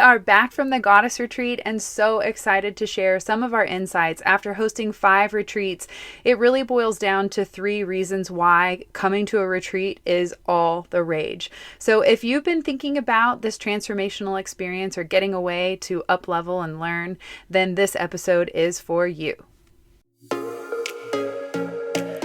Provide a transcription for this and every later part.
are back from the Goddess Retreat and so excited to share some of our insights after hosting 5 retreats. It really boils down to 3 reasons why coming to a retreat is all the rage. So if you've been thinking about this transformational experience or getting away to up level and learn, then this episode is for you.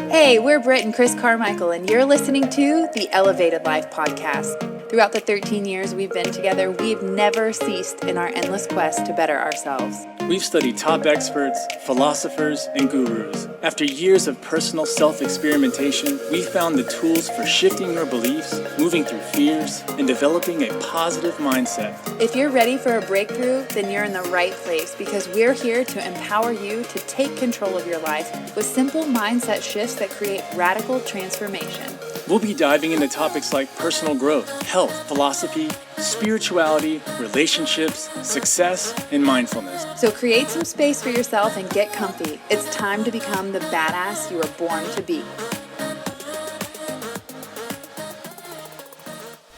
Hey, we're Britt and Chris Carmichael, and you're listening to the Elevated Life Podcast. Throughout the 13 years we've been together, we've never ceased in our endless quest to better ourselves. We've studied top experts, philosophers, and gurus. After years of personal self-experimentation, we've found the tools for shifting your beliefs, moving through fears, and developing a positive mindset. If you're ready for a breakthrough, then you're in the right place, because we're here to empower you to take control of your life with simple mindset shifts that create radical transformation. We'll be diving into topics like personal growth, health, philosophy, spirituality, relationships, success, and mindfulness. So create some space for yourself and get comfy. It's time to become the badass you were born to be.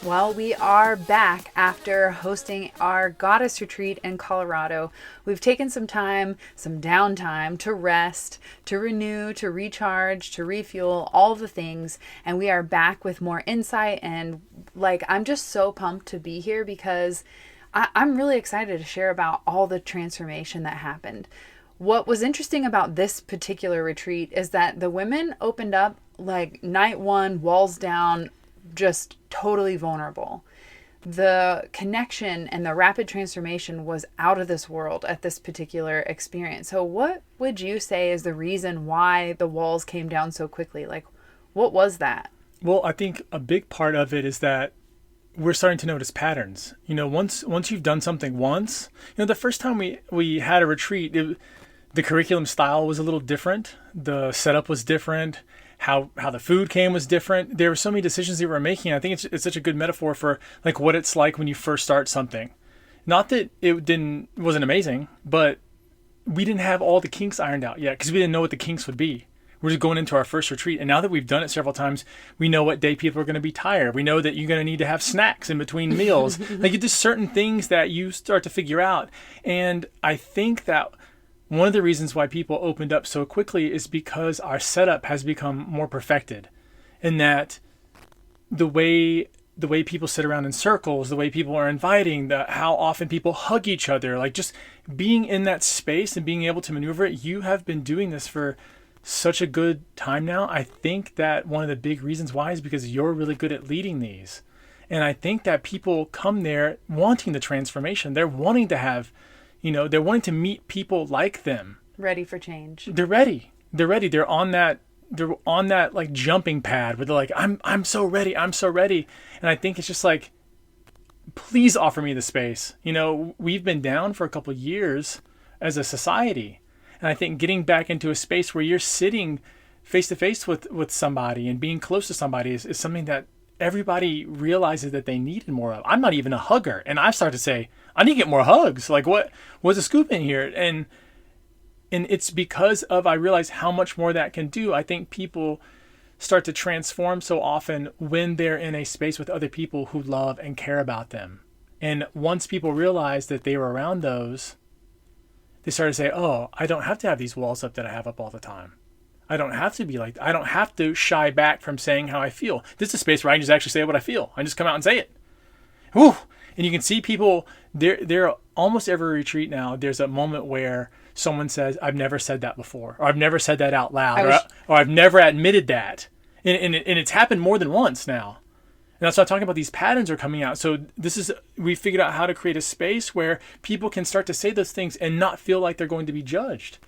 Well, we are back after hosting our Goddess Retreat in Colorado. We've taken some time, some downtime to rest, to renew, to recharge, to refuel, all the things. And we are back with more insight. And I'm just so pumped to be here because I'm really excited to share about all the transformation that happened. What was interesting about this particular retreat is that the women opened up night 1, walls down, just totally vulnerable. The connection and the rapid transformation was out of this world at this particular experience. So what would you say is the reason why the walls came down so quickly? What was that? Well, I think a big part of it is that we're starting to notice patterns. Once you've done something once, the first time we had a retreat, the curriculum style was a little different. The setup was different. How the food came was different. There were so many decisions that we were making. I think it's such a good metaphor for what it's like when you first start something. Not that it wasn't amazing, but we didn't have all the kinks ironed out yet because we didn't know what the kinks would be. We're just going into our first retreat. And now that we've done it several times, we know what day people are going to be tired. We know that you're going to need to have snacks in between meals. Just certain things that you start to figure out. And I think that one of the reasons why people opened up so quickly is because our setup has become more perfected, and that the way people sit around in circles, the way people are inviting, how often people hug each other, just being in that space and being able to maneuver it. You have been doing this for such a good time now. I think that one of the big reasons why is because you're really good at leading these. And I think that people come there wanting the transformation. They're wanting to have they're wanting to meet people like them. Ready for change. They're ready. They're on that jumping pad where they're like, I'm so ready. I'm so ready. And I think it's just please offer me the space. We've been down for a couple of years as a society. And I think getting back into a space where you're sitting face to face with somebody and being close to somebody is something that everybody realizes that they needed more of. I'm not even a hugger. And I've started to say, I need to get more hugs. What's the scoop in here? And it's because I realize how much more that can do. I think people start to transform so often when they're in a space with other people who love and care about them. And once people realize that they were around those, they start to say, oh, I don't have to have these walls up that I have up all the time. I don't have to be I don't have to shy back from saying how I feel. This is a space where I can just actually say what I feel. I just come out and say it. Whew. And you can see people, there almost every retreat now, there's a moment where someone says, I've never said that before, or I've never said that out loud, or I've never admitted that. And it's happened more than once now. And that's why I'm talking about these patterns are coming out. So we figured out how to create a space where people can start to say those things and not feel like they're going to be judged.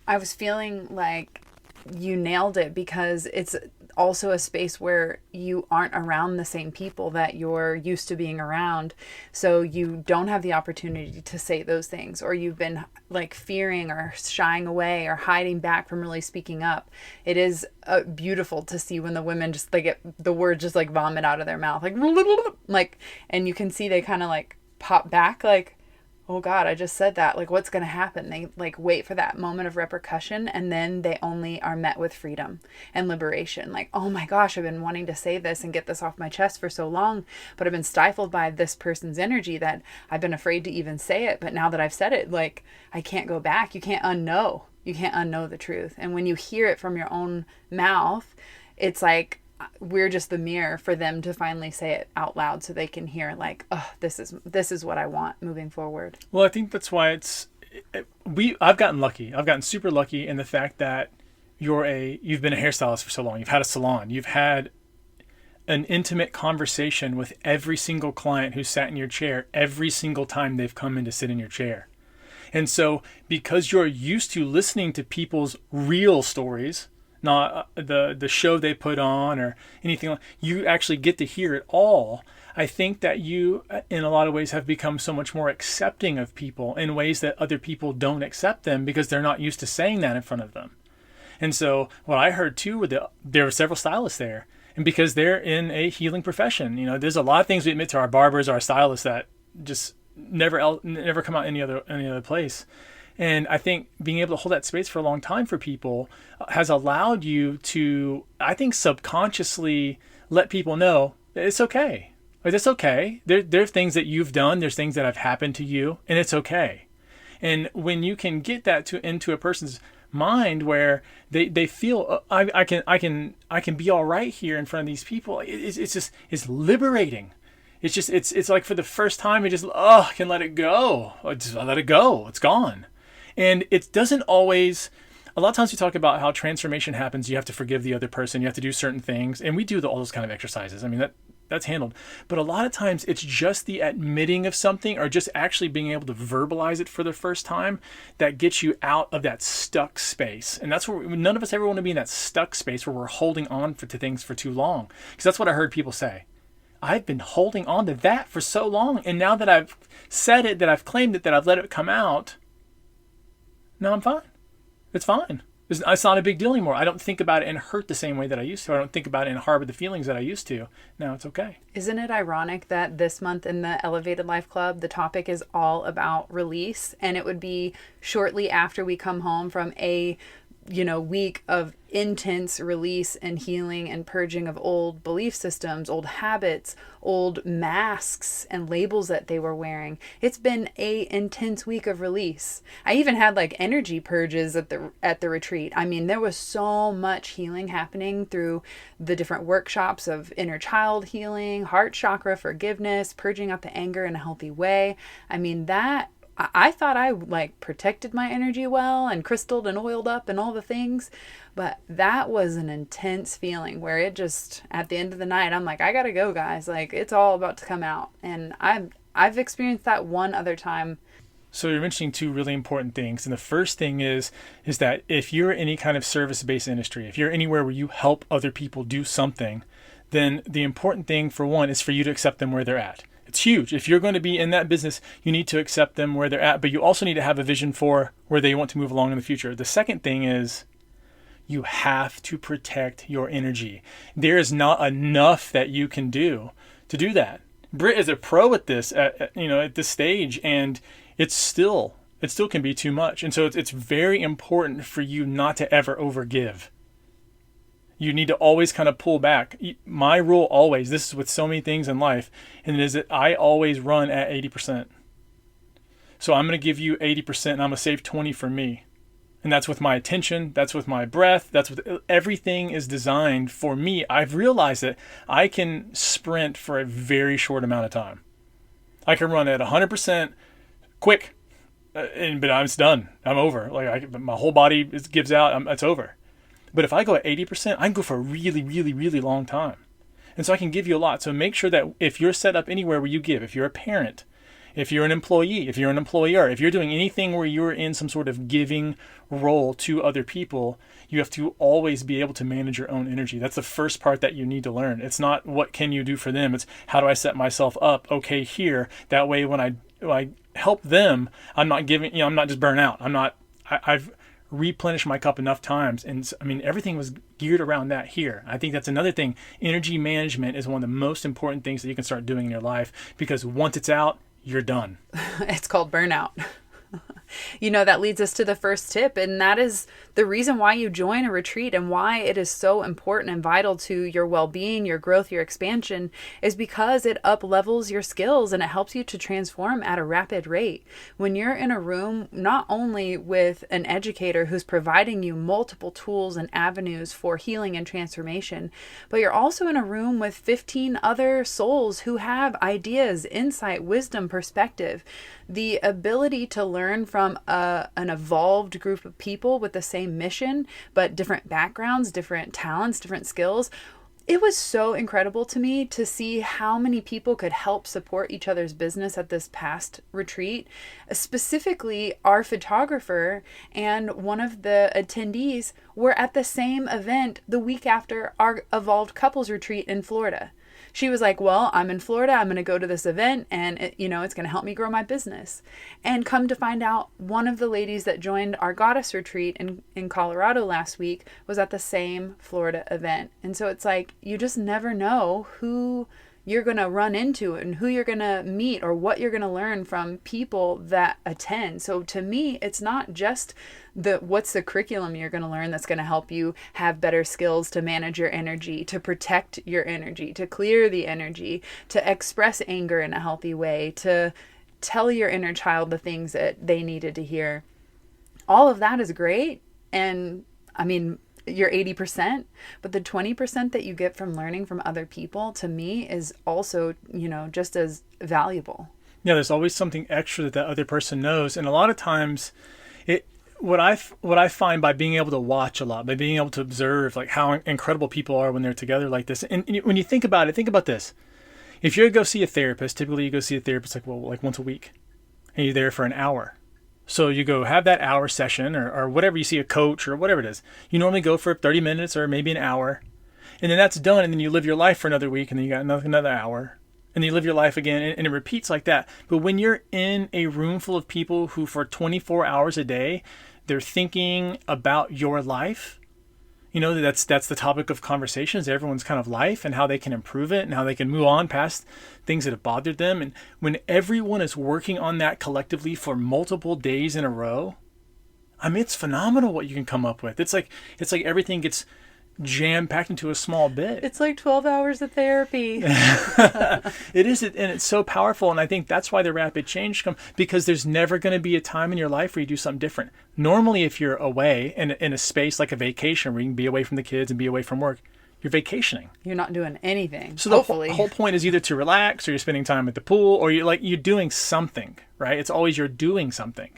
I was feeling like you nailed it, because it's also a space where you aren't around the same people that you're used to being around. So you don't have the opportunity to say those things, or you've been fearing or shying away or hiding back from really speaking up. It is beautiful to see when the women just the words just vomit out of their mouth, and you can see they kind of pop back oh God, I just said that. Like, what's going to happen? They like wait for that moment of repercussion, and then they only are met with freedom and liberation. Like, oh my gosh, I've been wanting to say this and get this off my chest for so long, but I've been stifled by this person's energy that I've been afraid to even say it. But now that I've said it, like, I can't go back. You can't unknow. You can't unknow the truth. And when you hear it from your own mouth, it's like, we're just the mirror for them to finally say it out loud so they can hear, like, oh, this is what I want moving forward. Well, I think that's why I've gotten lucky. I've gotten super lucky in the fact that you've been a hairstylist for so long. You've had a salon. You've had an intimate conversation with every single client who sat in your chair every single time they've come in to sit in your chair. And so because you're used to listening to people's real stories, not the show they put on or anything like, you actually get to hear it all. I think that you, in a lot of ways, have become so much more accepting of people in ways that other people don't accept them because they're not used to saying that in front of them. And so what I heard too, there were several stylists there, and because they're in a healing profession, there's a lot of things we admit to our barbers, our stylists, that just never come out any other place. And I think being able to hold that space for a long time for people has allowed you to, I think, subconsciously let people know that it's okay. Like, it's okay. There are things that you've done. There's things that have happened to you, and it's okay. And when you can get that into a person's mind where they feel, I can be all right here in front of these people, it's liberating. It's like for the first time, I can let it go. I let it go. It's gone. And it doesn't always, a lot of times we talk about how transformation happens. You have to forgive the other person. You have to do certain things. And we do all those kind of exercises. I mean, that's handled. But a lot of times it's just the admitting of something or just actually being able to verbalize it for the first time that gets you out of that stuck space. And that's where none of us ever want to be, in that stuck space where we're holding on to things for too long. Because that's what I heard people say. I've been holding on to that for so long. And now that I've said it, that I've claimed it, that I've let it come out, no, I'm fine. It's fine. It's not a big deal anymore. I don't think about it and hurt the same way that I used to. I don't think about it and harbor the feelings that I used to. Now it's okay. Isn't it ironic that this month in the Elevated Life Club, the topic is all about release, and it would be shortly after we come home from a week of intense release and healing and purging of old belief systems, old habits, old masks and labels that they were wearing. It's been a intense week of release. I even had like energy purges at the retreat. I mean, there was so much healing happening through the different workshops of inner child healing, heart chakra forgiveness, purging out the anger in a healthy way. I mean, I thought I like protected my energy well and crystalled and oiled up and all the things, but that was an intense feeling where it just, at the end of the night, I'm like, I gotta go, guys. Like, it's all about to come out. And I've experienced that one other time. So you're mentioning two really important things. And the first thing is that if you're in any kind of service-based industry, if you're anywhere where you help other people do something, then the important thing, for one, is for you to accept them where they're at. It's huge. If you're going to be in that business, you need to accept them where they're at, but you also need to have a vision for where they want to move along in the future. The second thing is you have to protect your energy. There is not enough that you can do to do that. BRIT is a pro at this, at this stage, and it still can be too much. And so it's very important for you not to ever overgive. You need to always kind of pull back. My rule always, this is with so many things in life, and it is that I always run at 80%. So I'm going to give you 80% and I'm going to save 20 for me. And that's with my attention, that's with my breath, that's with everything is designed for me. I've realized that I can sprint for a very short amount of time. I can run at 100% quick, but I'm done. I'm over. My whole body gives out. It's over. But if I go at 80%, I can go for a really, really, really long time. And so I can give you a lot. So make sure that if you're set up anywhere where you give, if you're a parent, if you're an employee, if you're an employer, if you're doing anything where you're in some sort of giving role to other people, you have to always be able to manage your own energy. That's the first part that you need to learn. It's not what can you do for them. It's how do I set myself up okay here. That way when I help them, I'm not giving, I'm not just burnt out. I've replenish my cup enough times. And I mean, everything was geared around that here. I think that's another thing. Energy management is one of the most important things that you can start doing in your life, because once it's out, you're done. It's called burnout. That leads us to the first tip, and that is the reason why you join a retreat and why it is so important and vital to your well-being, your growth, your expansion, is because it up-levels your skills and it helps you to transform at a rapid rate. When you're in a room, not only with an educator who's providing you multiple tools and avenues for healing and transformation, but you're also in a room with 15 other souls who have ideas, insight, wisdom, perspective. The ability to learn from an evolved group of people with the same mission, but different backgrounds, different talents, different skills. It was so incredible to me to see how many people could help support each other's business at this past retreat. Specifically, our photographer and one of the attendees were at the same event the week after our Evolved Couples Retreat in Florida. She was like, well, I'm in Florida. I'm going to go to this event and it's going to help me grow my business. And come to find out, one of the ladies that joined our goddess retreat in Colorado last week was at the same Florida event. And so it's like, you just never know who you're going to run into and who you're going to meet or what you're going to learn from people that attend. So to me, it's not just what's the curriculum you're going to learn that's going to help you have better skills to manage your energy, to protect your energy, to clear the energy, to express anger in a healthy way, to tell your inner child the things that they needed to hear. All of that is great. And you're 80%, but the 20% that you get from learning from other people, to me, is also, just as valuable. Yeah, there's always something extra that other person knows. And a lot of times, what I find by being able to watch a lot, by being able to observe like how incredible people are when they're together like this. And when you think about it, think about this. If you're to go see a therapist, typically you go see a therapist like once a week, and you're there for an hour. So you go have that hour session or whatever, you see a coach or whatever it is. You normally go for 30 minutes or maybe an hour. And then that's done. And then you live your life for another week. And then you got another hour. And then you live your life again. And it repeats like that. But when you're in a room full of people who for 24 hours a day, they're thinking about your life. That's the topic of conversations, everyone's kind of life and how they can improve it and how they can move on past things that have bothered them. And when everyone is working on that collectively for multiple days in a row, it's phenomenal what you can come up with. It's like everything gets jam-packed into a small bit. It's like 12 hours of therapy. It is, and it's so powerful. And I think that's why the rapid change comes, because there's never going to be a time in your life where you do something different. Normally, if you're away in a space like a vacation where you can be away from the kids and be away from work, you're vacationing. You're not doing anything. So the whole point is either to relax or you're spending time at the pool or you're doing something, right? It's always you're doing something.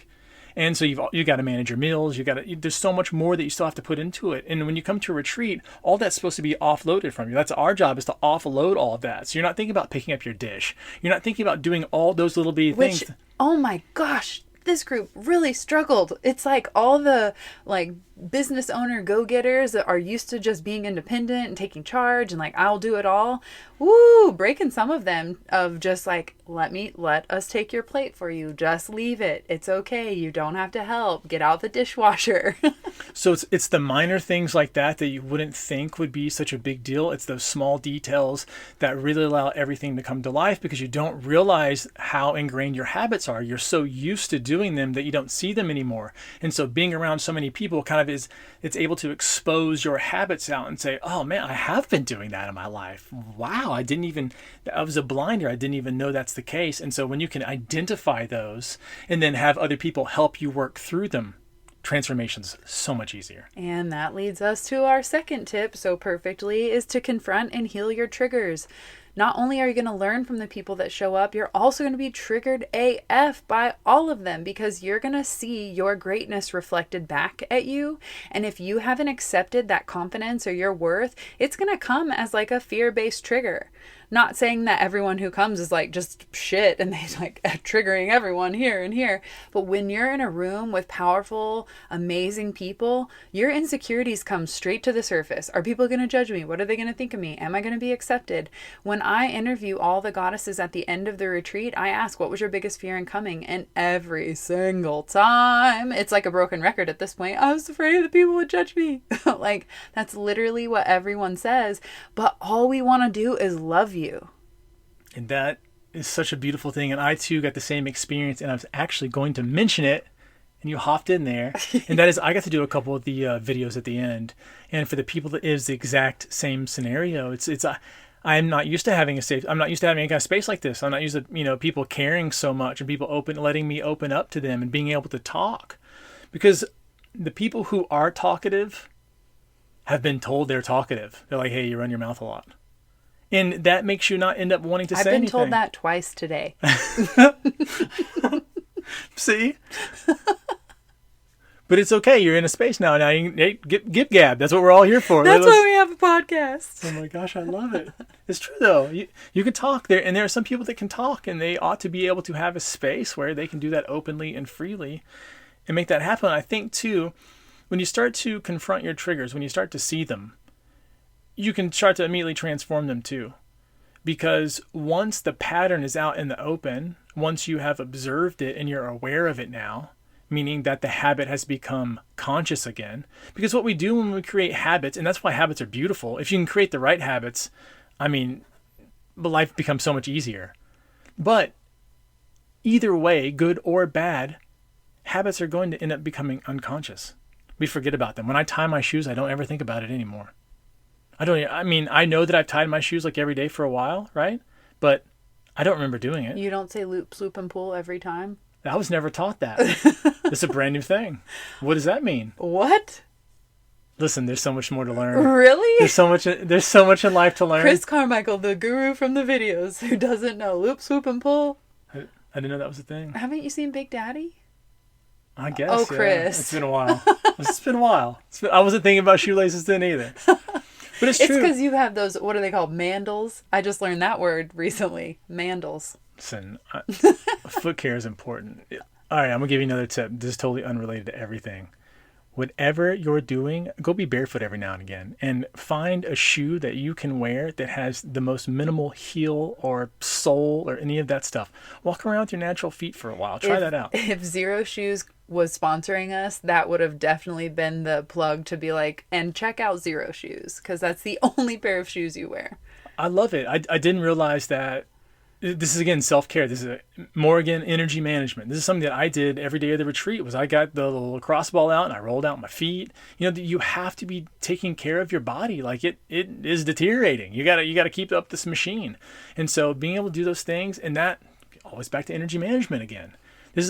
And so you got to manage your meals. There's so much more that you still have to put into it. And when you come to a retreat, all that's supposed to be offloaded from you. That's our job, is to offload all of that. So you're not thinking about picking up your dish. You're not thinking about doing all those little bitty things. Oh my gosh, this group really struggled. It's like all the business owner go-getters that are used to just being independent and taking charge and I'll do it all. Woo, breaking some of them of just let us take your plate for you. Just leave it. It's okay. You don't have to help. Get out the dishwasher. So it's the minor things like that you wouldn't think would be such a big deal. It's those small details that really allow everything to come to life, because you don't realize how ingrained your habits are. You're so used to doing them that you don't see them anymore. And so being around so many people kind of it's able to expose your habits out and say, oh man, I have been doing that in my life. Wow, I was a blinder. I didn't even know that's the case. And so when you can identify those and then have other people help you work through them, transformation's so much easier. And that leads us to our second tip so perfectly, is to confront and heal your triggers. Not only are you going to learn from the people that show up, you're also going to be triggered AF by all of them, because you're going to see your greatness reflected back at you. And if you haven't accepted that confidence or your worth, it's going to come as a fear-based trigger. Not saying that everyone who comes is just shit and they triggering everyone here and here. But when you're in a room with powerful, amazing people, your insecurities come straight to the surface. Are people going to judge me? What are they going to think of me? Am I going to be accepted? When I interview all the goddesses at the end of the retreat, I ask, what was your biggest fear in coming? And every single time, it's like a broken record at this point, I was afraid that people would judge me. That's literally what everyone says. But all we want to do is love you. And that is such a beautiful thing. And I too got the same experience, and I was actually going to mention it, and you hopped in there. And that is, I got to do a couple of the videos at the end. And for the people that is the exact same scenario, I'm not used to having I'm not used to having any kind of space like this. I'm not used to, people caring so much and people letting me open up to them and being able to talk. Because the people who are talkative have been told they're talkative. They're like, hey, you run your mouth a lot. And that makes you not end up wanting to say anything. I've been told that twice today. See? But it's okay. You're in a space now. Now you can get gab. That's what we're all here for. That's why we have a podcast. Oh my gosh, I love it. It's true though. You can talk there, and there are some people that can talk, and they ought to be able to have a space where they can do that openly and freely and make that happen. I think too, when you start to confront your triggers, when you start to see them, you can start to immediately transform them too. Because once the pattern is out in the open, once you have observed it and you're aware of it now, meaning that the habit has become conscious again. Because what we do when we create habits, and that's why habits are beautiful, if you can create the right habits, life becomes so much easier. But either way, good or bad, habits are going to end up becoming unconscious. We forget about them. When I tie my shoes, I don't ever think about it anymore. I know that I've tied my shoes like every day for a while, right? But I don't remember doing it. You don't say loop, sloop, and pull every time? I was never taught that. It's a brand new thing. What does that mean? What? Listen, there's so much more to learn. Really? There's so much in life to learn. Chris Carmichael, the guru from the videos, who doesn't know loop, swoop, and pull. I didn't know that was a thing. Haven't you seen Big Daddy? I guess. Oh, yeah. Chris. It's been a while. I wasn't thinking about shoelaces then either. But it's true. It's because you have those, what are they called? Mandals? I just learned that word recently. Mandals. Listen, foot care is important. All right, I'm going to give you another tip. This is totally unrelated to everything. Whatever you're doing, go be barefoot every now and again and find a shoe that you can wear that has the most minimal heel or sole or any of that stuff. Walk around with your natural feet for a while. Try that out. If Zero Shoes was sponsoring us, that would have definitely been the plug to be like, and check out Zero Shoes, because that's the only pair of shoes you wear. I love it. I didn't realize that. This is, again, self-care. This is more, again, energy management. This is something that I did every day of the retreat. Was I got the little lacrosse ball out and I rolled out my feet. You have to be taking care of your body. Like it is deteriorating. You gotta keep up this machine. And so being able to do those things, and that always back to energy management again.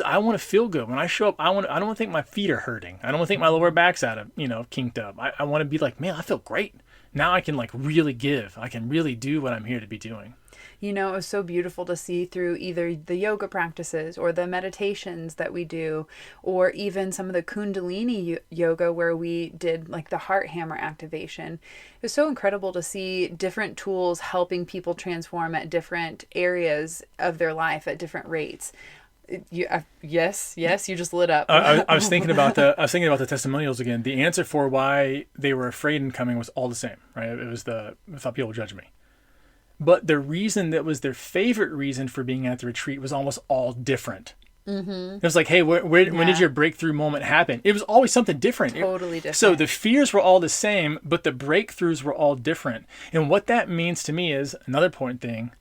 I want to feel good when I show up. I don't want to think my feet are hurting. I don't want to think my lower back's kinked up. I want to be like, man, I feel great. Now I can really give. I can really do what I'm here to be doing. It was so beautiful to see through either the yoga practices or the meditations that we do, or even some of the Kundalini yoga where we did like the heart hammer activation. It was so incredible to see different tools helping people transform at different areas of their life at different rates. Yes, you just lit up. I was thinking about the testimonials again. The answer for why they were afraid in coming was all the same, right? It was I thought people would judge me. But the reason that was their favorite reason for being at the retreat was almost all different. Mm-hmm. It was like, hey, when did your breakthrough moment happen? It was always something different. Totally different. So the fears were all the same, but the breakthroughs were all different. And what that means to me is, another important thing,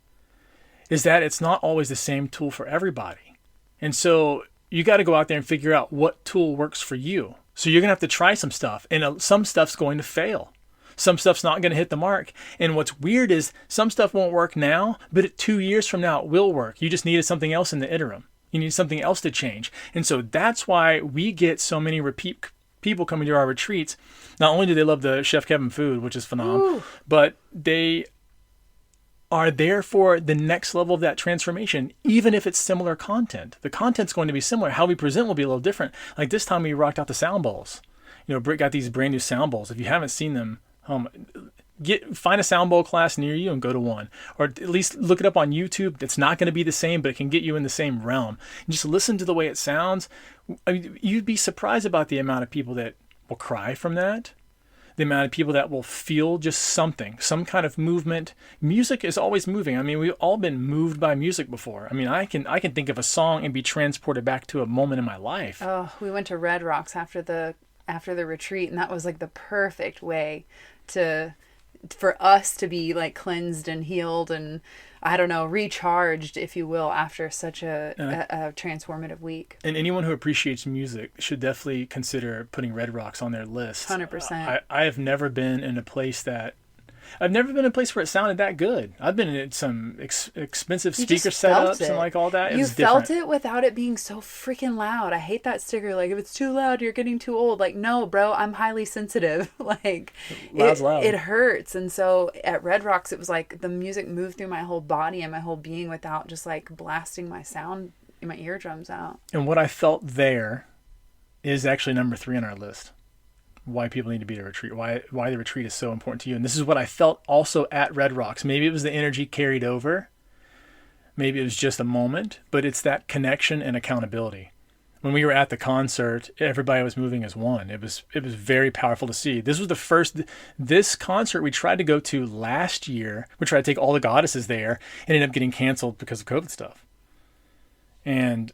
is that it's not always the same tool for everybody. And so you got to go out there and figure out what tool works for you. So you're going to have to try some stuff, and some stuff's going to fail. Some stuff's not going to hit the mark. And what's weird is some stuff won't work now, but 2 years from now it will work. You just needed something else in the interim. You need something else to change. And so that's why we get so many repeat people coming to our retreats. Not only do they love the Chef Kevin food, which is phenomenal, but they are there for the next level of that transformation, even if it's similar content. The content's going to be similar. How we present will be a little different. Like this time we rocked out the sound bowls. BRIT got these brand new sound bowls. If you haven't seen them, find a sound bowl class near you and go to one, or at least look it up on YouTube. It's not going to be the same, but it can get you in the same realm. And just listen to the way it sounds. You'd be surprised about the amount of people that will cry from that, the amount of people that will feel just something, some kind of movement. Music is always moving. We've all been moved by music before. I can think of a song and be transported back to a moment in my life. Oh, we went to Red Rocks after the retreat, and that was like the perfect way to for us to be like cleansed and healed and, I don't know, recharged, if you will, after such a transformative week. And anyone who appreciates music should definitely consider putting Red Rocks on their list. 100%. I have never been in a place where it sounded that good. I've been in some expensive speaker setups and like all that. You felt it without it being so freaking loud. I hate that sticker. Like, if it's too loud, you're getting too old. Like, no, bro, I'm highly sensitive. Like, Loud's loud. It hurts. And so at Red Rocks, it was like the music moved through my whole body and my whole being without just like blasting my sound, my eardrums out. And what I felt there is actually number 3 on our list. Why people need to be at a retreat, why the retreat is so important to you. And this is what I felt also at Red Rocks. Maybe it was the energy carried over. Maybe it was just a moment, but it's that connection and accountability. When we were at the concert, everybody was moving as one. It was very powerful to see. This was this concert we tried to go to last year. We tried to take all the goddesses there and ended up getting canceled because of COVID stuff. And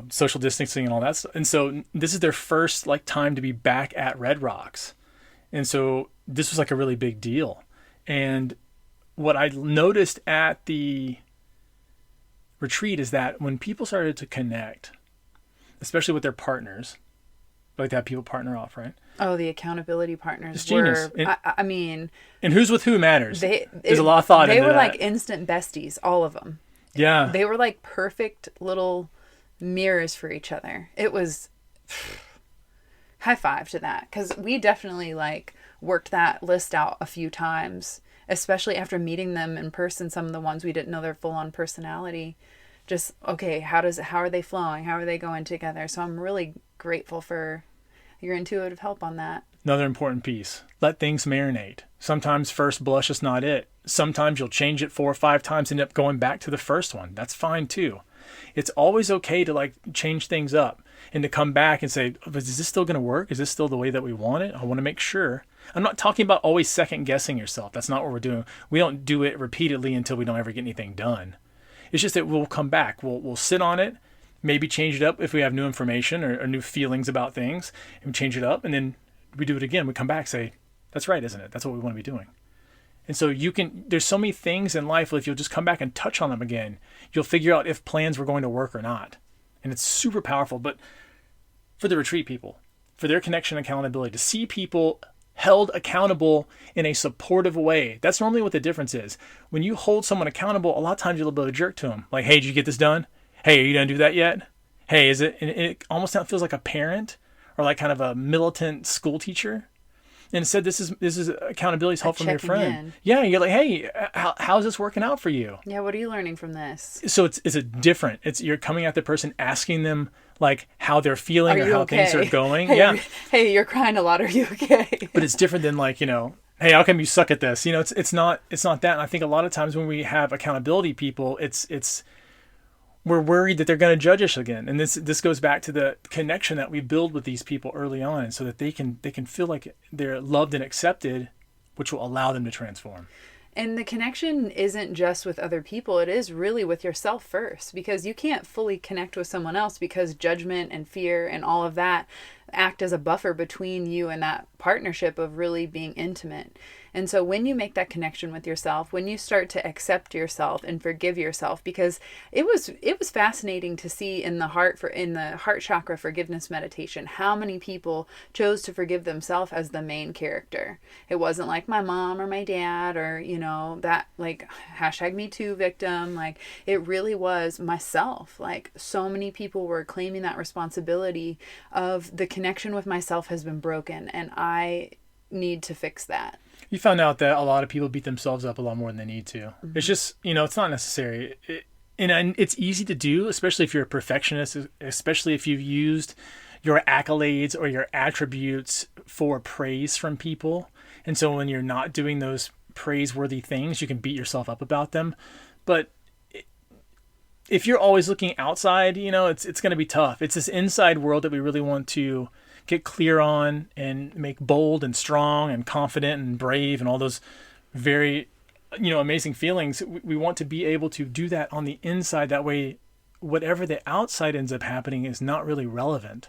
social distancing and all that stuff. And so this is their first like time to be back at Red Rocks. And so this was like a really big deal. And what I noticed at the retreat is that when people started to connect, especially with their partners, like to have people partner off, right? Oh, the accountability partners it's genius. I mean... And who's with who matters. There's a lot of thought into that. They were like instant besties, all of them. Yeah. They were like perfect little mirrors for each other. It was high five to that, because we definitely like worked that list out a few times, especially after meeting them in person. Some of the ones we didn't know their full-on personality. Just, okay, how are they flowing? How are they going together? So I'm really grateful for your intuitive help on that. Another important piece, let things marinate. Sometimes first blush is not it. Sometimes you'll change it 4 or 5 times and end up going back to the first one. That's fine too. It's always okay to like change things up and to come back and say, is this still going to work? Is this still the way that we want it? I want to make sure. I'm not talking about always second guessing yourself. That's not what we're doing. We don't do it repeatedly until we don't ever get anything done. It's just that we'll come back. We'll sit on it, maybe change it up if we have new information or new feelings about things, and change it up. And then we do it again. We come back, say, that's right, isn't it? That's what we want to be doing. And so there's so many things in life, if you'll just come back and touch on them again, you'll figure out if plans were going to work or not. And it's super powerful. But for the retreat people, for their connection and accountability, to see people held accountable in a supportive way, that's normally what the difference is. When you hold someone accountable, a lot of times you'll be able to jerk to them. Like, hey, did you get this done? Hey, are you going to do that yet? Hey, is it? And it almost feels like a parent or like kind of a militant school teacher. And instead, this is accountability help from your friend. In. Yeah, you're like, hey, how's this working out for you? Yeah, what are you learning from this? So it's a different. You're coming at the person, asking them like how they're feeling or how things are going. Hey, you're crying a lot. Are you okay? But it's different than like, hey, how come you suck at this? It's not that. And I think a lot of times when we have accountability people, it's we're worried that they're going to judge us again. And this goes back to the connection that we build with these people early on, so that they can feel like they're loved and accepted, which will allow them to transform. And the connection isn't just with other people. It is really with yourself first, because you can't fully connect with someone else because judgment and fear and all of that act as a buffer between you and that partnership of really being intimate. And so when you make that connection with yourself, when you start to accept yourself and forgive yourself, because it was fascinating to see in the heart chakra forgiveness meditation, how many people chose to forgive themselves as the main character. It wasn't like my mom or my dad or, that like #MeToo victim. Like, it really was myself. Like, so many people were claiming that responsibility of the connection with myself has been broken and I need to fix that. You found out that a lot of people beat themselves up a lot more than they need to. Mm-hmm. It's just, it's not necessary. And it's easy to do, especially if you're a perfectionist, especially if you've used your accolades or your attributes for praise from people. And so when you're not doing those praiseworthy things, you can beat yourself up about them. But if you're always looking outside, it's going to be tough. It's this inside world that we really want to get clear on and make bold and strong and confident and brave and all those very, amazing feelings. We want to be able to do that on the inside. That way, whatever the outside ends up happening is not really relevant,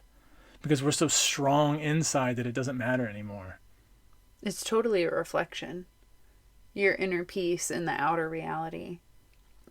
because we're so strong inside that it doesn't matter anymore. It's totally a reflection. your inner peace in the outer reality.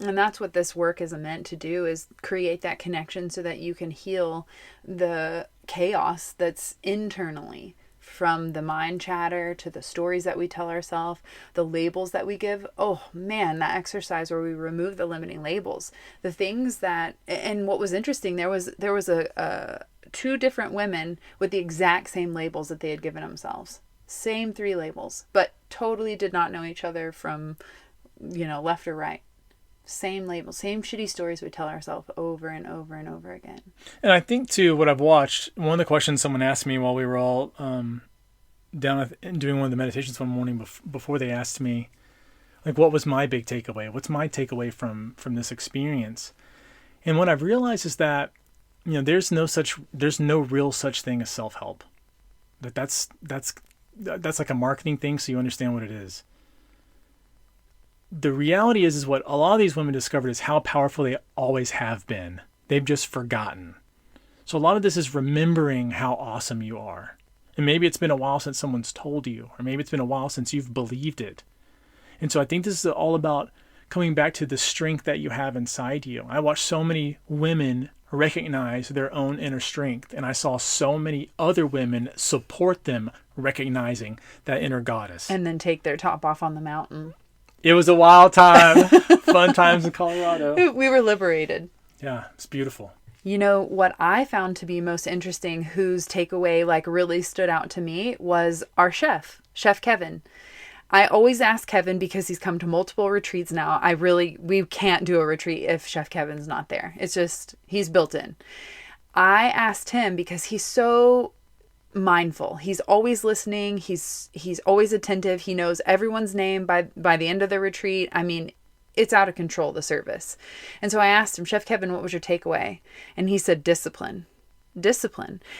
And that's what this work is meant to do, is create that connection so that you can heal the chaos that's internally, from the mind chatter to the stories that we tell ourselves, the labels that we give. Oh man, that exercise where we remove the limiting labels, the things that, and what was interesting, there was a two different women with the exact same labels that they had given themselves. Same 3 labels, but totally did not know each other from, left or right. Same labels, same shitty stories we tell ourselves over and over and over again. And I think too, what I've watched, one of the questions someone asked me while we were all down doing one of the meditations one morning before they asked me, like, what was my big takeaway? What's my takeaway from this experience? And what I've realized is that, there's no real such thing as self-help. That's like a marketing thing, so you understand what it is. The reality is what a lot of these women discovered is how powerful they always have been. They've just forgotten. So a lot of this is remembering how awesome you are. And maybe it's been a while since someone's told you, or maybe it's been a while since you've believed it. And so I think this is all about coming back to the strength that you have inside you. I watched so many women recognize their own inner strength, and I saw so many other women support them recognizing that inner goddess. And then take their top off on the mountain. It was a wild time. Fun times in Colorado. We were liberated. Yeah, it's beautiful. What I found to be most interesting, whose takeaway really stood out to me, was our chef Kevin. I always ask Kevin, because he's come to multiple retreats now. We can't do a retreat if Chef Kevin's not there. It's just, he's built in. I asked him because he's so mindful. He's always listening. He's always attentive. He knows everyone's name by the end of the retreat. I mean, it's out of control, the service. And so I asked him, Chef Kevin, what was your takeaway? And he said, discipline.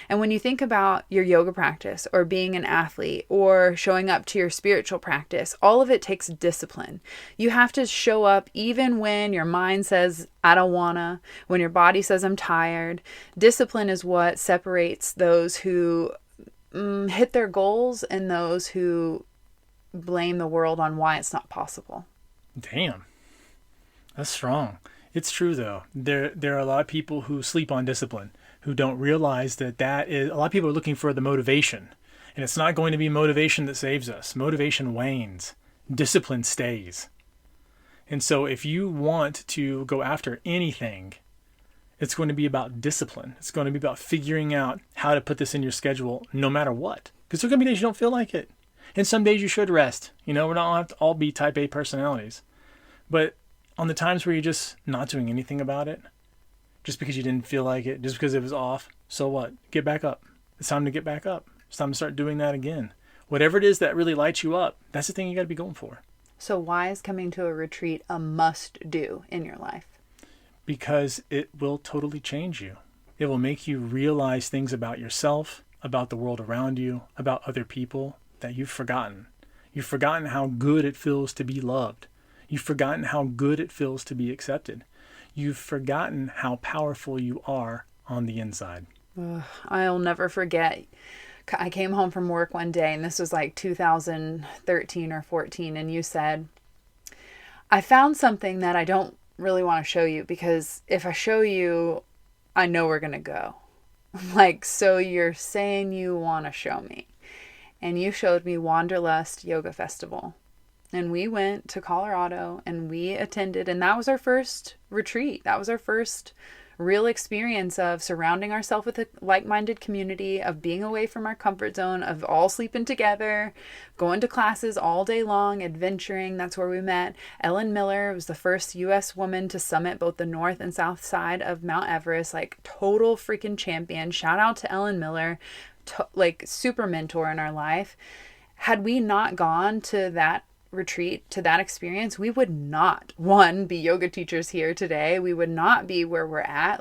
And when you think about your yoga practice, or being an athlete, or showing up to your spiritual practice, all of it takes discipline. You have to show up even when your mind says, I don't wanna, when your body says, I'm tired. Discipline is what separates those who hit their goals and those who blame the world on why it's not possible. Damn. That's strong. It's true though. There are a lot of people who sleep on discipline, who don't realize that is, a lot of people are looking for the motivation, and it's not going to be motivation that saves us. Motivation wanes. Discipline stays. And so if you want to go after anything, it's going to be about discipline. It's going to be about figuring out how to put this in your schedule no matter what. Because there are going to be days you don't feel like it. And some days you should rest. We're not going to have to all be type A personalities. But on the times where you're just not doing anything about it, just because you didn't feel like it, just because it was off, so what? Get back up. It's time to get back up. It's time to start doing that again. Whatever it is that really lights you up, that's the thing you got to be going for. So why is coming to a retreat a must-do in your life? Because it will totally change you. It will make you realize things about yourself, about the world around you, about other people that you've forgotten. You've forgotten how good it feels to be loved. You've forgotten how good it feels to be accepted. You've forgotten how powerful you are on the inside. I'll never forget. I came home from work one day, and this was 2013 or 14, and you said, I found something that I don't really want to show you, because if I show you, I know we're going to go. So you're saying you want to show me. And you showed me Wanderlust Yoga Festival. And we went to Colorado and we attended, and that was our first retreat. That was our first real experience of surrounding ourselves with a like-minded community, of being away from our comfort zone, of all sleeping together, going to classes all day long, adventuring. That's where we met Ellen Miller. Was the first U.S. woman to summit both the north and south side of Mount Everest. Total freaking champion. Shout out to Ellen Miller. Super mentor in our life. Had we not gone to that retreat, to that experience, we would not, one, be yoga teachers here today. We would not be where we're at.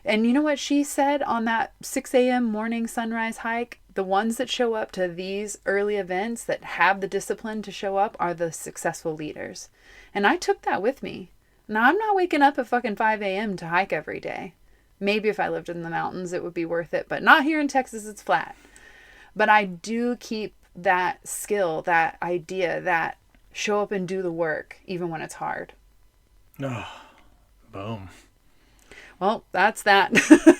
And you know what she said on that 6 a.m. morning sunrise hike? The ones that show up to these early events, that have the discipline to show up, are the successful leaders. And I took that with me. Now, I'm not waking up at fucking 5 a.m. to hike every day. Maybe if I lived in the mountains, it would be worth it, but not here in Texas. It's flat. But I do keep that skill, that idea, that show up and do the work, even when it's hard. Oh, boom. Well, that's that.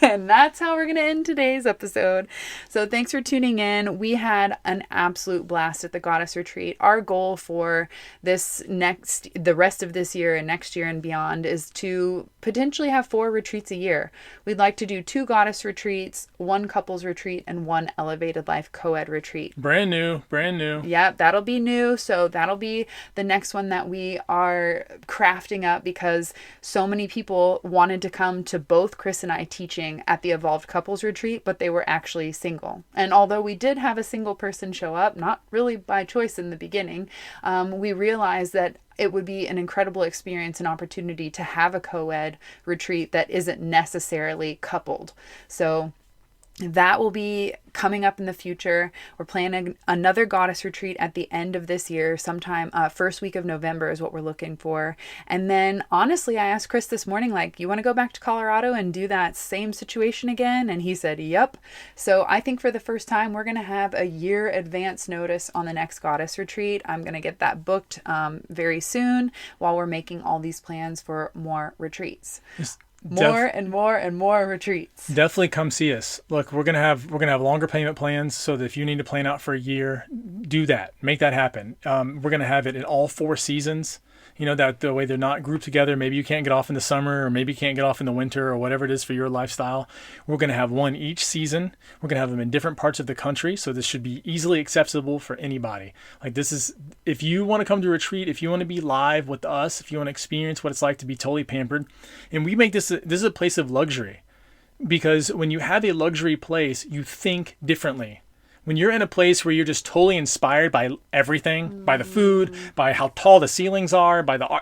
And that's how we're going to end today's episode. So thanks for tuning in. We had an absolute blast at the Goddess Retreat. Our goal for the rest of this year and next year and beyond is to potentially have 4 retreats a year. We'd like to do 2 Goddess Retreats, 1 couples retreat, and 1 Elevated Life co-ed retreat. Brand new. Yep, that'll be new. So that'll be the next one that we are crafting up, because so many people wanted to come to both Chris and I teaching at the Evolved Couples Retreat, but they were actually single. And although we did have a single person show up, not really by choice in the beginning, we realized that it would be an incredible experience and opportunity to have a co-ed retreat that isn't necessarily coupled. So that will be coming up in the future. We're planning another Goddess Retreat at the end of this year, sometime first week of November is what we're looking for. And then honestly, I asked Chris this morning, like, you want to go back to Colorado and do that same situation again? And he said, yep. So I think for the first time, we're going to have a year advance notice on the next Goddess Retreat. I'm going to get that booked very soon while we're making all these plans for more retreats. More and more retreats. Definitely come see us. Look, we're gonna have longer payment plans, so that if you need to plan out for a year, do that. Make that happen. We're gonna have it in all 4 seasons. You know, that the way they're not grouped together. Maybe you can't get off in the summer, or maybe you can't get off in the winter, or whatever it is for your lifestyle. We're going to have one each season. We're going to have them in different parts of the country. So this should be easily accessible for anybody. Like, this is, if you want to come to a retreat, if you want to be live with us, if you want to experience what it's like to be totally pampered, and we make this is a place of luxury, because when you have a luxury place, you think differently. When you're in a place where you're just totally inspired by everything, by the food, by how tall the ceilings are, by the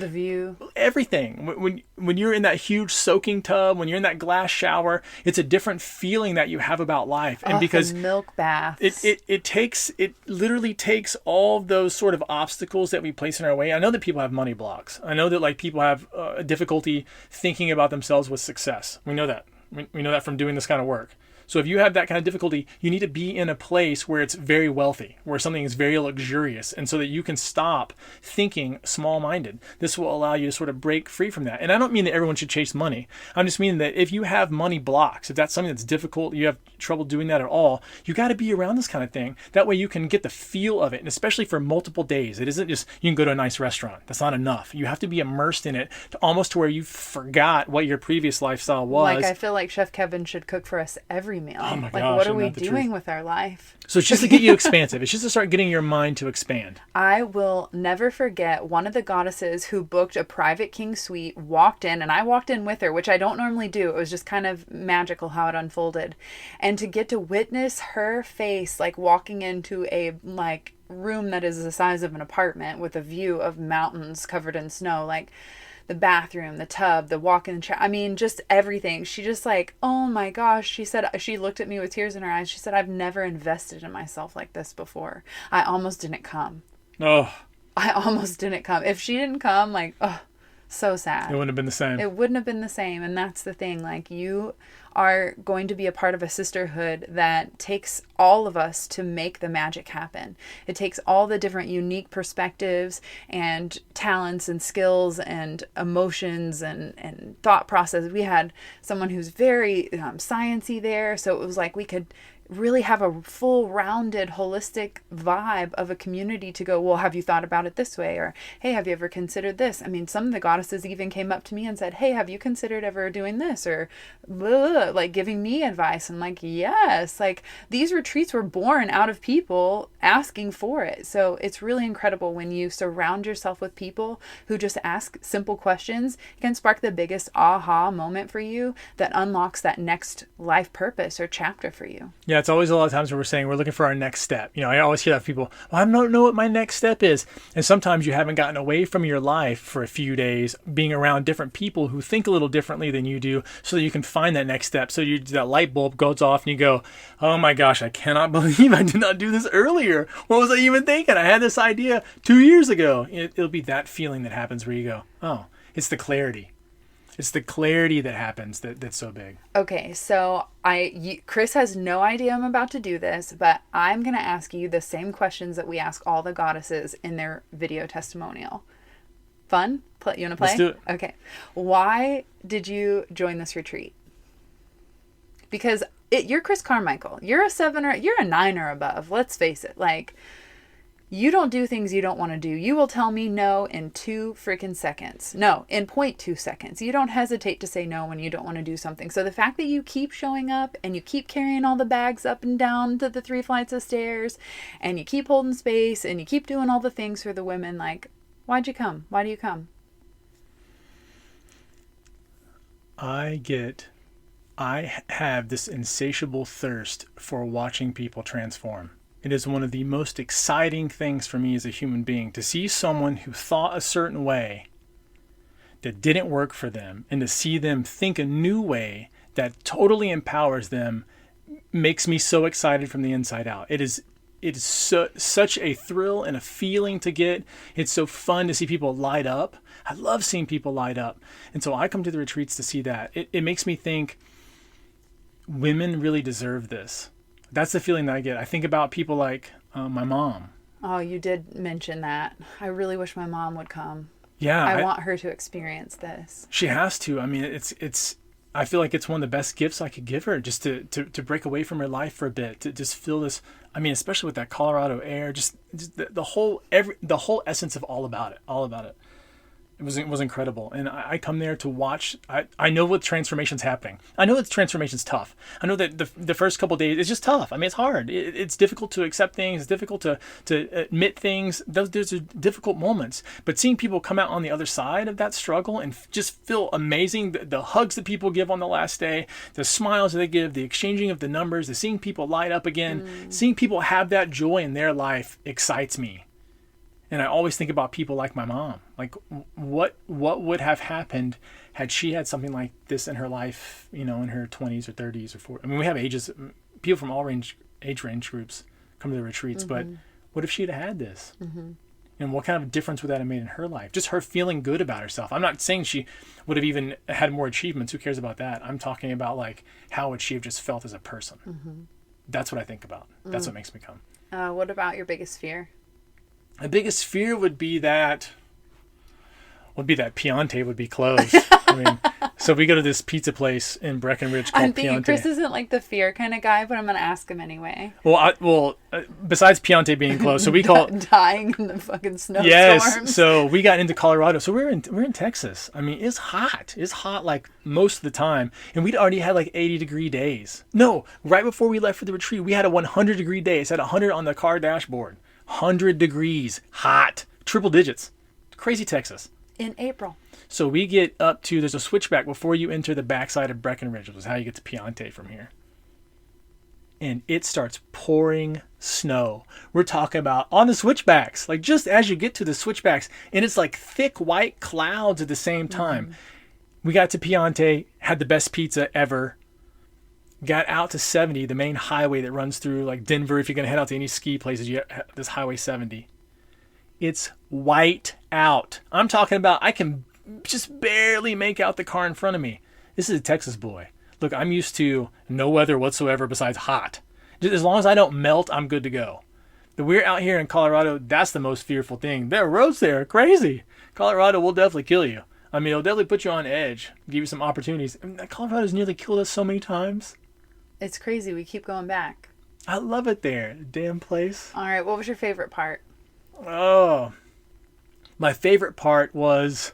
view, everything. When you're in that huge soaking tub, when you're in that glass shower, it's a different feeling that you have about life. And because the milk baths, it literally takes all of those sort of obstacles that we place in our way. I know that people have money blocks. I know that like people have difficulty thinking about themselves with success. We know that. We know that from doing this kind of work. So if you have that kind of difficulty, you need to be in a place where it's very wealthy, where something is very luxurious, and so that you can stop thinking small-minded. This will allow you to sort of break free from that. And I don't mean that everyone should chase money. I'm just meaning that if you have money blocks, if that's something that's difficult, you have trouble doing that at all, you got to be around this kind of thing. That way you can get the feel of it, and especially for multiple days. It isn't just you can go to a nice restaurant. That's not enough. You have to be immersed in it almost to where you forgot what your previous lifestyle was. Like, I feel like Chef Kevin should cook for us every meal. Oh my like, gosh, what are we doing with our life? So it's just to get you expansive. It's just to start getting your mind to expand. I will never forget one of the goddesses who booked a private king suite, walked in, and I walked in with her, which I don't normally do. It was just kind of magical how it unfolded. And to get to witness her face, like walking into a room that is the size of an apartment with a view of mountains covered in snow, like the bathroom, the tub, the walk-in chair. I mean, just everything. She just like, oh my gosh. She said, she looked at me with tears in her eyes. She said, I've never invested in myself like this before. I almost didn't come. Oh. I almost didn't come. If she didn't come, like, oh, so sad. It wouldn't have been the same. It wouldn't have been the same. And that's the thing. Like, you are going to be a part of a sisterhood that takes all of us to make the magic happen. It takes all the different unique perspectives and talents and skills and emotions and thought process. We had someone who's very sciencey there. So it was like we could really have a full rounded holistic vibe of a community to go, well, have you thought about it this way? Or, hey, have you ever considered this? I mean, some of the goddesses even came up to me and said, hey, have you considered ever doing this? Or blah, like giving me advice. And like, yes, like these retreats were born out of people asking for it. So it's really incredible when you surround yourself with people who just ask simple questions. It can spark the biggest aha moment for you that unlocks that next life purpose or chapter for you. Yeah, it's always a lot of times where we're saying we're looking for our next step. You know, I always hear that from people, well, I don't know what my next step is. And sometimes you haven't gotten away from your life for a few days, being around different people who think a little differently than you do, so that you can find that next step. So that light bulb goes off and you go, oh my gosh, I cannot believe I did not do this earlier. What was I even thinking? I had this idea 2 years ago. It'll be that feeling that happens where you go, oh, it's the clarity. It's the clarity that happens that's so big. Okay, so Chris has no idea I'm about to do this, but I'm going to ask you the same questions that we ask all the goddesses in their video testimonial. Fun? You want to play? Let's do it. Okay. Why did you join this retreat? Because you're Chris Carmichael. You're a 7 or you're a 9 or above. Let's face it. Like, you don't do things you don't want to do. You will tell me no in 2 freaking seconds. No, in 0.2 seconds. You don't hesitate to say no when you don't want to do something. So the fact that you keep showing up and you keep carrying all the bags up and down to the 3 flights of stairs and you keep holding space and you keep doing all the things for the women, like, why'd you come? Why do you come? I have this insatiable thirst for watching people transform. It is one of the most exciting things for me as a human being to see someone who thought a certain way that didn't work for them, and to see them think a new way that totally empowers them makes me so excited from the inside out. It is such a thrill and a feeling to get. It's so fun to see people light up. I love seeing people light up. And so I come to the retreats to see that. It makes me think women really deserve this. That's the feeling that I get. I think about people like my mom. Oh, you did mention that. I really wish my mom would come. Yeah. I want her to experience this. She has to. I mean, I feel like it's one of the best gifts I could give her, just to break away from her life for a bit, to just feel this. I mean, especially with that Colorado air, just the whole essence of all about it. It was incredible. And I come there to watch. I know what transformation's happening. I know that transformation's tough. I know that the first couple of days, it's just tough. I mean, it's hard. It's difficult to accept things. It's difficult to admit things. Those are difficult moments. But seeing people come out on the other side of that struggle and just feel amazing, the hugs that people give on the last day, the smiles that they give, the exchanging of the numbers, the seeing people light up again, seeing people have that joy in their life excites me. And I always think about people like my mom. Like, what would have happened had she had something like this in her life, in her 20s or 30s or 40s? I mean, we have ages, people from all age range groups come to the retreats, but what if she'd had this? Mm-hmm. And what kind of difference would that have made in her life? Just her feeling good about herself. I'm not saying she would have even had more achievements. Who cares about that? I'm talking about, like, how would she have just felt as a person? Mm-hmm. That's what I think about. That's what makes me come. What about your biggest fear? The biggest fear would be that Piante would be closed. I mean, so we go to this pizza place in Breckenridge called I'm thinking Piante. Chris isn't like the fear kind of guy, but I'm going to ask him anyway. Well, besides Piante being closed, so we call dying in the fucking snowstorms. Yes. So we got into Colorado. So we're in Texas. I mean, it's hot. It's hot like most of the time, and we'd already had like 80-degree days. No, right before we left for the retreat, we had a 100-degree day. It said 100 on the car dashboard. 100 degrees, hot, triple digits. Crazy Texas. In April. So we get up to, there's a switchback before you enter the backside of Breckenridge, which is how you get to Piante from here. And it starts pouring snow. We're talking about on the switchbacks, like just as you get to the switchbacks, and it's like thick white clouds at the same time. We got to Piante, had the best pizza ever. Got out to 70, the main highway that runs through like Denver. If you're going to head out to any ski places, you have this Highway 70. It's white out. I'm talking about I can just barely make out the car in front of me. This is a Texas boy. Look, I'm used to no weather whatsoever besides hot. Just as long as I don't melt, I'm good to go. But we're out here in Colorado. That's the most fearful thing. There are roads there. Crazy. Colorado will definitely kill you. I mean, it'll definitely put you on edge, give you some opportunities. I mean, Colorado's nearly killed us so many times. It's crazy. We keep going back. I love it there. Damn place. All right. What was your favorite part? Oh, my favorite part was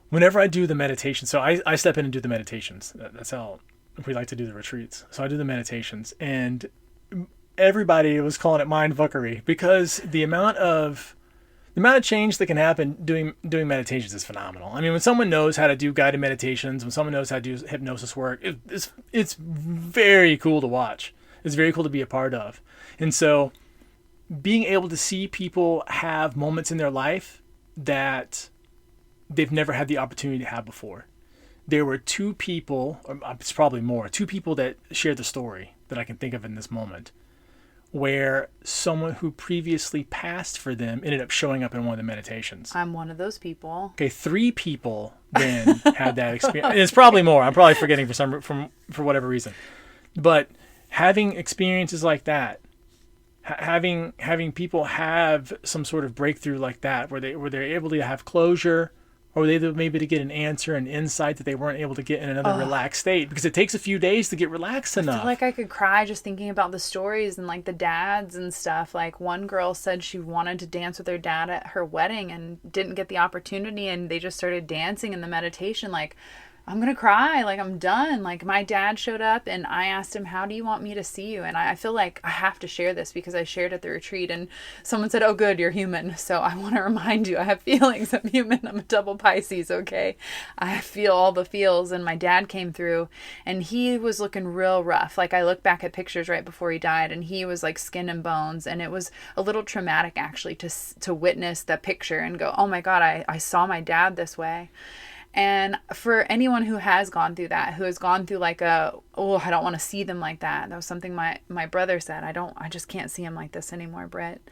whenever I do the meditation. So I step in and do the meditations. That's how we like to do the retreats. So I do the meditations, and everybody was calling it mind fuckery because the amount of change that can happen doing meditations is phenomenal. I mean, when someone knows how to do guided meditations, when someone knows how to do hypnosis work, it's very cool to watch. It's very cool to be a part of. And so being able to see people have moments in their life that they've never had the opportunity to have before. There were 2 people, or it's probably more, 2 people that shared the story that I can think of in this moment. where someone who previously passed for them ended up showing up in one of the meditations. I'm one of those people. Okay, 3 people then had that experience. It's probably more. I'm probably forgetting for whatever reason. But having experiences like that, having people have some sort of breakthrough like that, where they're able to have closure, or they maybe to get an answer, an insight that they weren't able to get in another relaxed state, because it takes a few days to get relaxed enough. I feel like I could cry just thinking about the stories and like the dads and stuff. Like one girl said she wanted to dance with her dad at her wedding and didn't get the opportunity, and they just started dancing in the meditation. Like, I'm going to cry. Like, I'm done. Like, my dad showed up and I asked him, how do you want me to see you? And I feel like I have to share this because I shared at the retreat and someone said, oh, good, you're human. So I want to remind you, I have feelings. I'm human. I'm a double Pisces. Okay. I feel all the feels. And my dad came through and he was looking real rough. Like, I look back at pictures right before he died and he was like skin and bones. And it was a little traumatic actually to witness the picture and go, oh my God, I saw my dad this way. And for anyone who has gone through that, who has gone through like I don't want to see them like that. That was something my brother said. I just can't see him like this anymore, BRIT.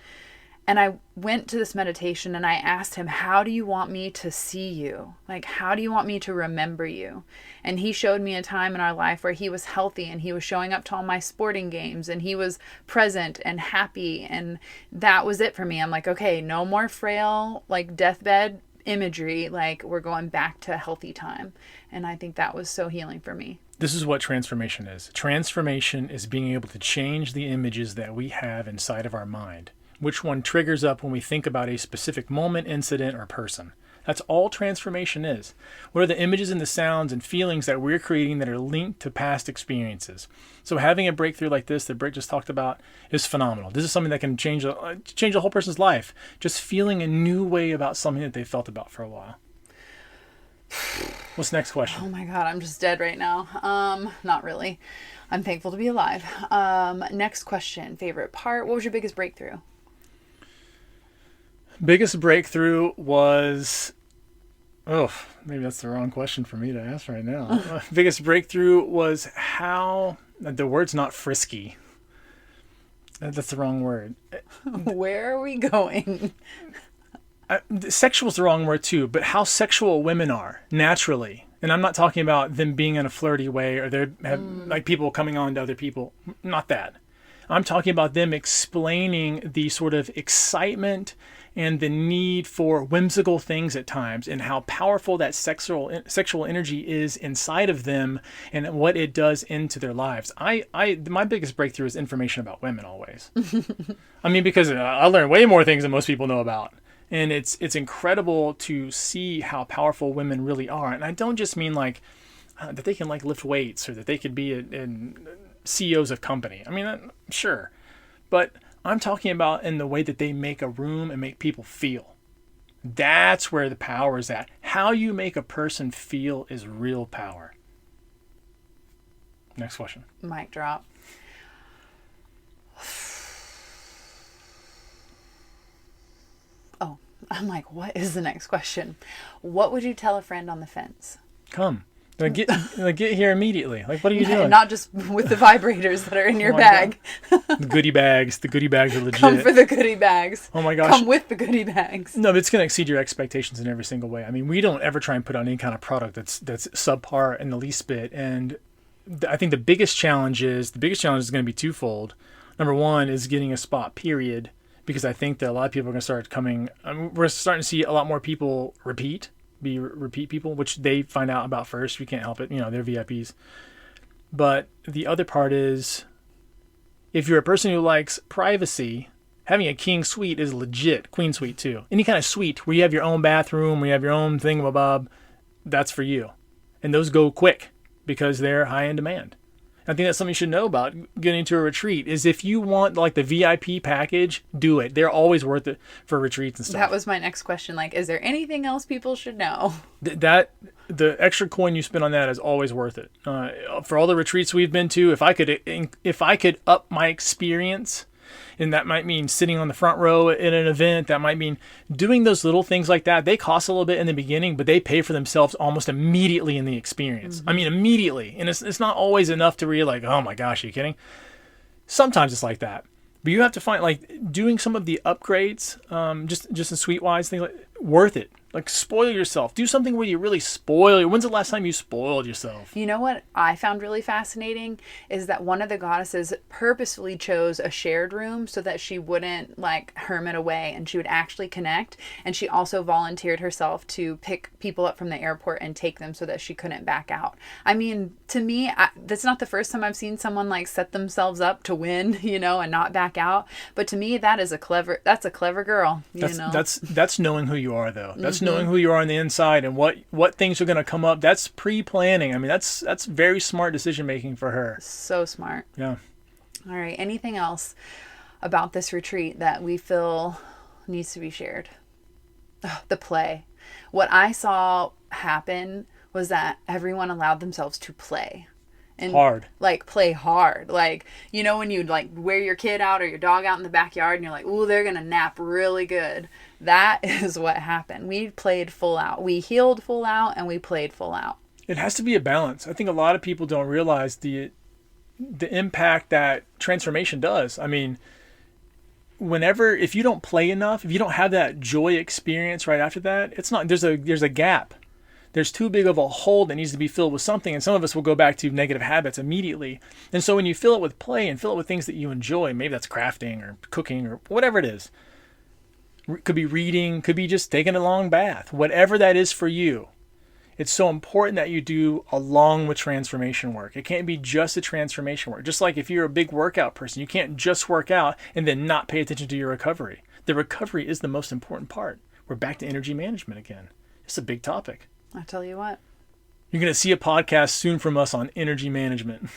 And I went to this meditation and I asked him, how do you want me to see you? Like, how do you want me to remember you? And he showed me a time in our life where he was healthy and he was showing up to all my sporting games and he was present and happy. And that was it for me. I'm like, okay, no more frail, like deathbed imagery. Like, we're going back to a healthy time. And I think that was so healing for me. This is what transformation is. Transformation is being able to change the images that we have inside of our mind. Which one triggers up when we think about a specific moment, incident, or person. That's all transformation is. What are the images and the sounds and feelings that we're creating that are linked to past experiences? So having a breakthrough like this that BRIT just talked about is phenomenal. This is something that can change a whole person's life. Just feeling a new way about something that they felt about for a while. What's the next question? Oh my God, I'm just dead right now. Not really. I'm thankful to be alive. Next question. Favorite part? What was your biggest breakthrough? Biggest breakthrough was, maybe that's the wrong question for me to ask right now. Biggest breakthrough was how, the word's not frisky. That's the wrong word. Where are we going? Sexual is the wrong word too, but how sexual women are naturally. And I'm not talking about them being in a flirty way or like people coming on to other people. Not that. I'm talking about them explaining the sort of excitement and the need for whimsical things at times and how powerful that sexual energy is inside of them and what it does into their lives. My biggest breakthrough is information about women always. I mean, because I learn way more things than most people know about. And it's incredible to see how powerful women really are. And I don't just mean like that they can like lift weights or that they could be in CEOs of company. I mean, sure. But I'm talking about in the way that they make a room and make people feel. That's where the power is at. How you make a person feel is real power. Next question. Mic drop. Oh, I'm like, what is the next question? What would you tell a friend on the fence? Come. Get here immediately. Like, what are you doing? Not just with the vibrators that are in your bag. The goodie bags. The goodie bags are legit. Come for the goodie bags. Oh my gosh. Come with the goodie bags. No, but it's going to exceed your expectations in every single way. I mean, we don't ever try and put out any kind of product that's subpar in the least bit. And I think the biggest challenge is going to be twofold. Number one is getting a spot, period. Because I think that a lot of people are going to start coming. We're starting to see a lot more people repeat people, which they find out about first. We can't help it. They're VIPs. But the other part is, if you're a person who likes privacy, having a king suite is legit. Queen suite too. Any kind of suite where you have your own bathroom, where you have your own thingamabob, that's for you. And those go quick because they're high in demand. I think that's something you should know about getting to a retreat is if you want like the VIP package, do it. They're always worth it for retreats and stuff. That was my next question. Like, is there anything else people should know? The extra coin you spend on that is always worth it. For all the retreats we've been to, if I could up my experience, and that might mean sitting on the front row at an event, that might mean doing those little things like that. They cost a little bit in the beginning, but they pay for themselves almost immediately in the experience. Mm-hmm. I mean, immediately. And it's not always enough to where you're like, oh my gosh, are you kidding? Sometimes it's like that. But you have to find, like, doing some of the upgrades, just in Sweetwise, things like, worth it. Like, spoil yourself. Do something where you really spoil. When's the last time you spoiled yourself? You know what I found really fascinating is that one of the goddesses purposefully chose a shared room so that she wouldn't like hermit away and she would actually connect. And she also volunteered herself to pick people up from the airport and take them so that she couldn't back out. I mean, to me, that's not the first time I've seen someone like set themselves up to win, you know, and not back out. But to me, that's a clever girl, you know. That's knowing who you are, though. That's knowing who you are on the inside and what things are going to come up. That's pre-planning. I mean, that's very smart decision making for her. So smart. Yeah. All right. Anything else about this retreat that we feel needs to be shared? The play. What I saw happen was that everyone allowed themselves to play. And hard. Like play hard. Like, you know, when you like wear your kid out or your dog out in the backyard and you're like, ooh, they're going to nap really good. That is what happened. We played full out. We healed full out and we played full out. It has to be a balance. I think a lot of people don't realize the impact that transformation does. I mean, if you don't play enough, if you don't have that joy experience right after that, it's not, there's a gap. There's too big of a hole that needs to be filled with something, and some of us will go back to negative habits immediately. And so when you fill it with play and fill it with things that you enjoy, maybe that's crafting or cooking or whatever it is, could be reading, could be just taking a long bath, whatever that is for you, it's so important that you do along with transformation work. It can't be just a transformation work. Just like if you're a big workout person, you can't just work out and then not pay attention to your recovery. The recovery is the most important part. We're back to energy management again. It's a big topic. I tell you what. You're going to see a podcast soon from us on energy management.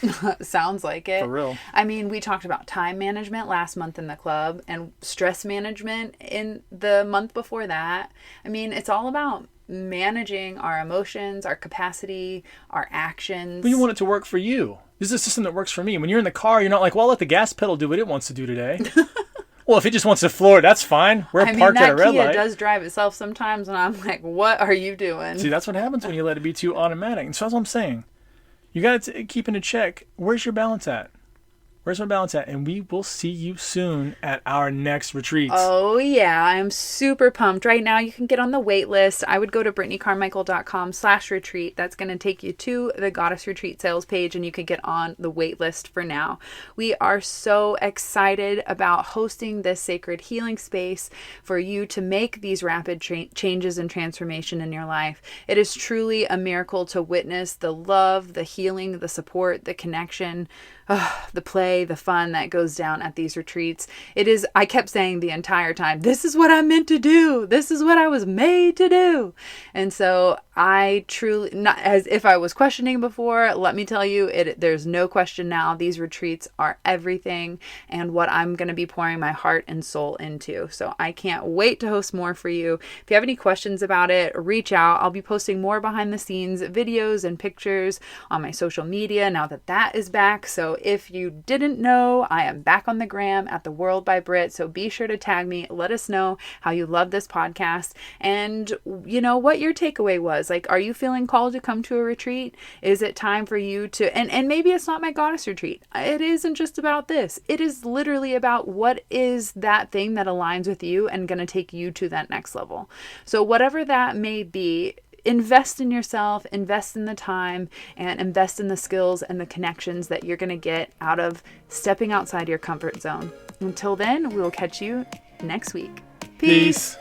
Sounds like it. For real. I mean, we talked about time management last month in the club and stress management in the month before that. I mean, it's all about managing our emotions, our capacity, our actions. But you want it to work for you. This is a system that works for me. When you're in the car, you're not like, well, let the gas pedal do what it wants to do today. Well, if it just wants to floor, that's fine. We're parked at a red light. That Kia does drive itself sometimes, and I'm like, what are you doing? See, that's what happens when you let it be too automatic. And so that's what I'm saying. You got to keep in a check. Where's your balance at? Where's my balance at? And we will see you soon at our next retreat. Oh, yeah. I'm super pumped. Right now, you can get on the wait list. I would go to BrittanyCarmichael.com/retreat. That's going to take you to the Goddess Retreat sales page, and you can get on the wait list for now. We are so excited about hosting this sacred healing space for you to make these rapid changes and transformation in your life. It is truly a miracle to witness the love, the healing, the support, the connection, the play, the fun that goes down at these retreats. I kept saying the entire time, this is what I'm meant to do. This is what I was made to do. And so I truly, not as if I was questioning before, let me tell you, there's no question now. These retreats are everything and what I'm going to be pouring my heart and soul into. So I can't wait to host more for you. If you have any questions about it, reach out. I'll be posting more behind the scenes videos and pictures on my social media now that is back. So if you didn't know, I am back on the gram at The World by Brit. So be sure to tag me. Let us know how you love this podcast and you know what your takeaway was. Like, are you feeling called to come to a retreat? Is it time for you to, and maybe it's not my goddess retreat. It isn't just about this. It is literally about what is that thing that aligns with you and going to take you to that next level. So whatever that may be, invest in yourself, invest in the time, and invest in the skills and the connections that you're going to get out of stepping outside your comfort zone. Until then, we will catch you next week. Peace.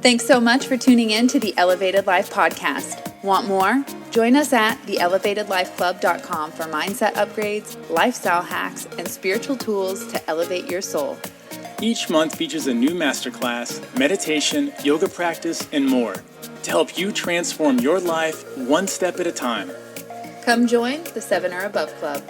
Thanks so much for tuning in to the Elevated Life Podcast. Want more? Join us at theelevatedlifeclub.com for mindset upgrades, lifestyle hacks, and spiritual tools to elevate your soul. Each month features a new masterclass, meditation, yoga practice, and more to help you transform your life one step at a time. Come join the 7 or Above Club.